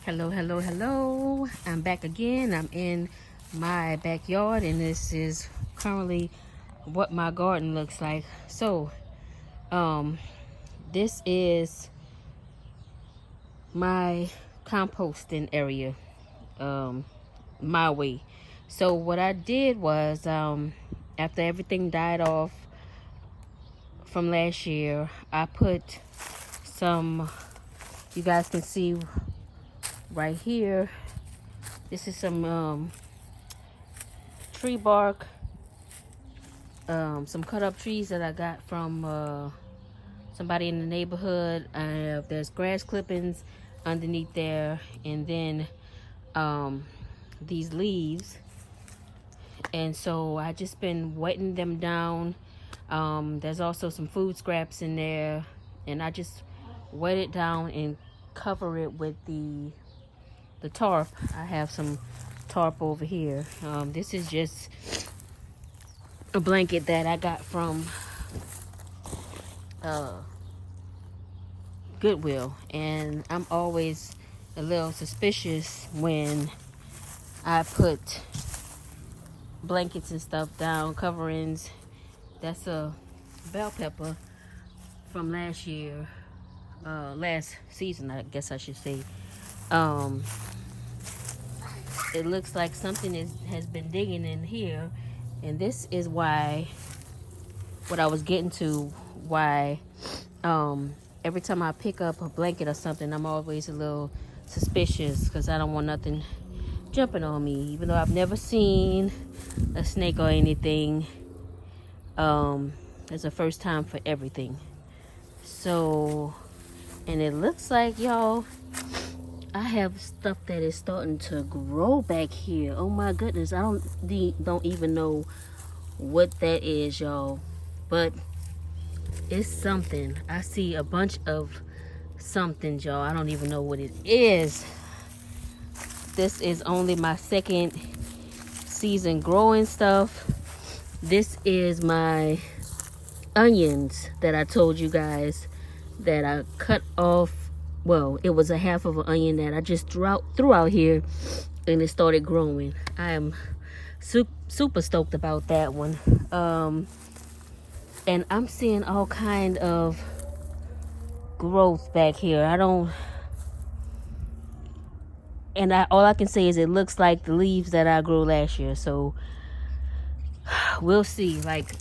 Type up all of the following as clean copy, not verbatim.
Hello, hello, hello. I'm back again. I'm in my backyard, and this is currently what my garden looks like. So, this is my composting area, my way. So what I did was, after everything died off from last year, I put some, you guys can see right here, this is some tree bark, some cut up trees that I got from somebody in the neighborhood. There's grass clippings underneath there, and then these leaves. And so I just been wetting them down. There's also some food scraps in there, and I just wet it down and cover it with the tarp. I have some tarp over here. This is just a blanket that I got from Goodwill, and I'm always a little suspicious when I put blankets and stuff down, coverings. That's a bell pepper from last year, last season, I guess I should say. It looks like something has been digging in here, and this is why, what I was getting to, why every time I pick up a blanket or something, I'm always a little suspicious, because I don't want nothing jumping on me, even though I've never seen a snake or anything. It's a first time for everything. So, and it looks like, y'all, I have stuff that is starting to grow back here. Oh my goodness, I don't even know what that is, y'all, but it's something. I see a bunch of something, y'all. I don't even know what it is. This is only my second season growing stuff. This is my onions that I told you guys that I cut off. Well, it was a half of an onion that I just threw out here, and it started growing. I am super stoked about that one. And I'm seeing all kind of growth back here. All I can say is it looks like the leaves that I grew last year. So we'll see. Like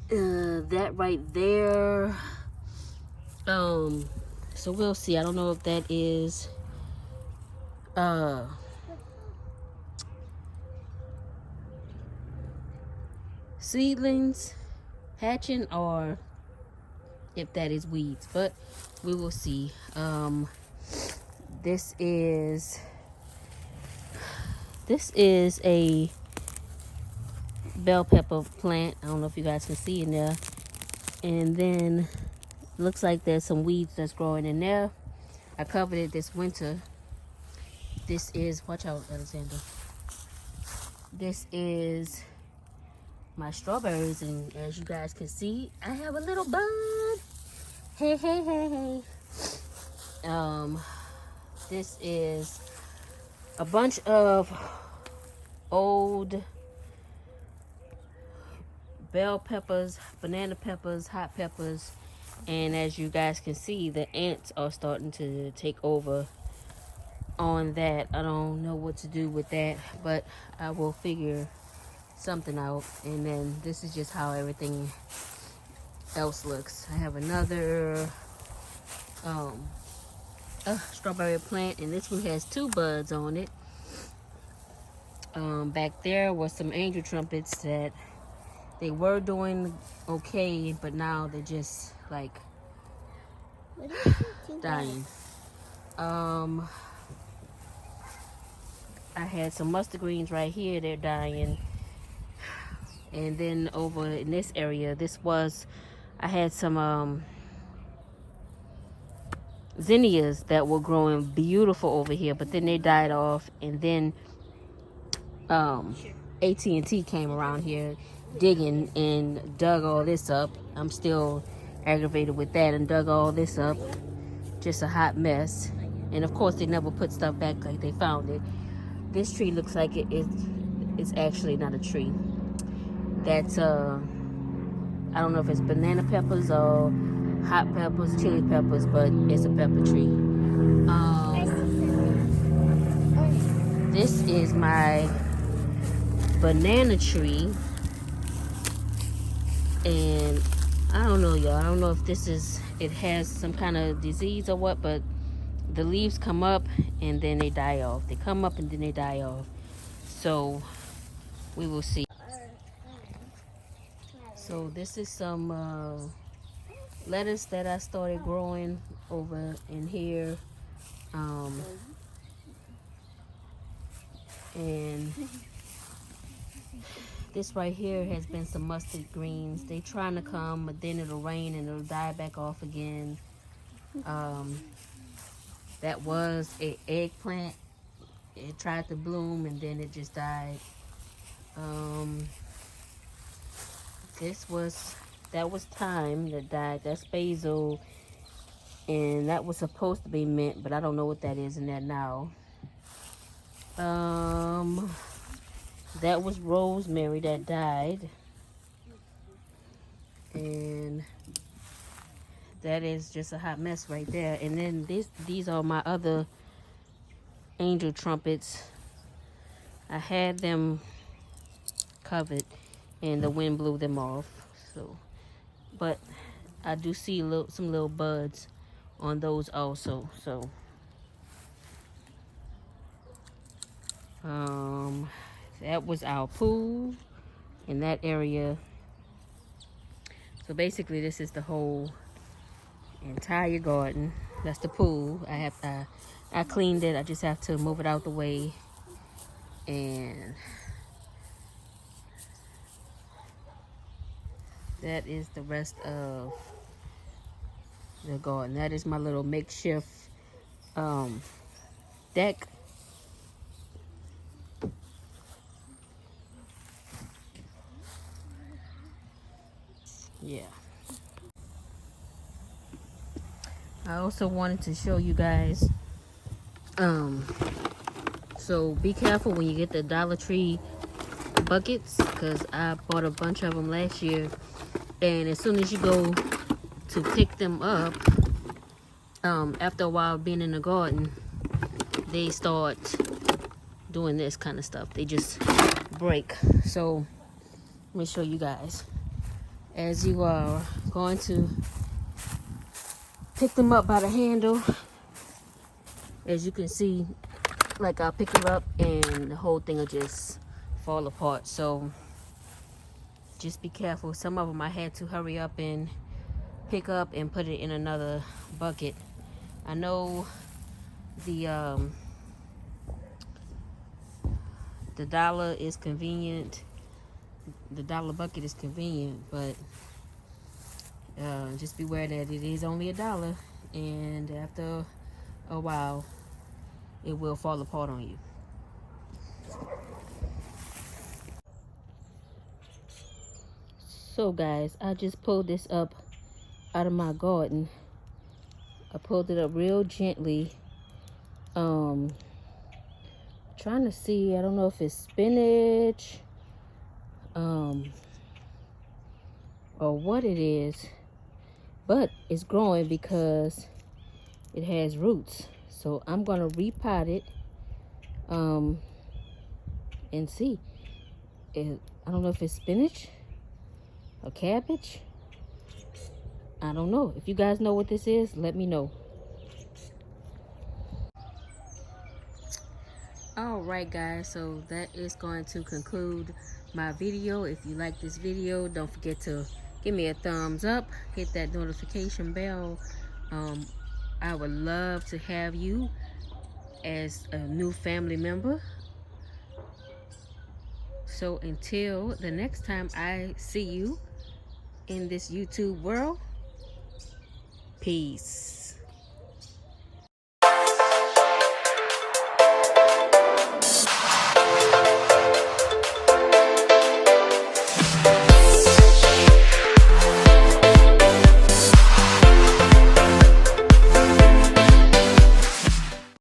that right there. So we'll see. I don't know if that is seedlings hatching, or if that is weeds, but we will see. This is a bell pepper plant. I don't know if you guys can see in there. And then looks like there's some weeds that's growing in there. I covered it this winter. This is, watch out, Alexander. This is my strawberries, and as you guys can see, I have a little bud. Hey, hey, hey, hey. This is a bunch of old bell peppers, banana peppers, hot peppers, and as you guys can see, the ants are starting to take over on that. I don't know what to do with that, but I will figure something out. And then this is just how everything else looks. I have another strawberry plant, and this one has 2 buds on it. Back there was some angel trumpets that they were doing okay, but now they're just like dying. I had some mustard greens right here, they're dying. And then over in this area, I had some zinnias that were growing beautiful over here, but then they died off. And then AT&T came around here digging and dug all this up. I'm still aggravated with that, and dug all this up. Just a hot mess. And of course, they never put stuff back like they found it. This tree looks like it's actually not a tree. That's I don't know if it's banana peppers or hot peppers, chili peppers, but it's a pepper tree. This is my banana tree, and I don't know, y'all. I don't know if it has some kind of disease or what, but the leaves come up and then they die off. They come up and then they die off. So we will see. So this is some lettuce that I started growing over in here. And this right here has been some mustard greens. They trying to come, but then it'll rain and it'll die back off again. That was an eggplant. It tried to bloom and then it just died. That was thyme that died. That's basil, and that was supposed to be mint, but I don't know what that is in there now. That was rosemary that died, and that is just a hot mess right there. And then these are my other angel trumpets. I had them covered and the wind blew them off. So, but I do see some little buds on those also. So that was our pool in that area. So basically this is the whole entire garden. That's the pool. I cleaned it. I just have to move it out the way. And that is the rest of the garden. That is my little makeshift deck. Yeah. I also wanted to show you guys, so be careful when you get the Dollar Tree buckets, because I bought a bunch of them last year, and as soon as you go to pick them up, after a while being in the garden, they start doing this kind of stuff. They just break. So let me show you guys. As you are going to pick them up by the handle, as you can see, like I'll pick them up and the whole thing will just fall apart. So just be careful. Some of them I had to hurry up and pick up and put it in another bucket. I know the dollar is convenient. The dollar bucket is convenient, but just beware that it is only $1, and after a while it will fall apart on you. So guys, I just pulled this up out of my garden. I pulled it up real gently, trying to see, I don't know if it's spinach or what it is, but it's growing because it has roots. So I'm gonna repot it and see. I don't know if it's spinach or cabbage. I don't know. If you guys know what this is, let me know. All right guys, so that is going to conclude my video. If you like this video, don't forget to give me a thumbs up, hit that notification bell. I would love to have you as a new family member. So until the next time I see you in this YouTube world, peace.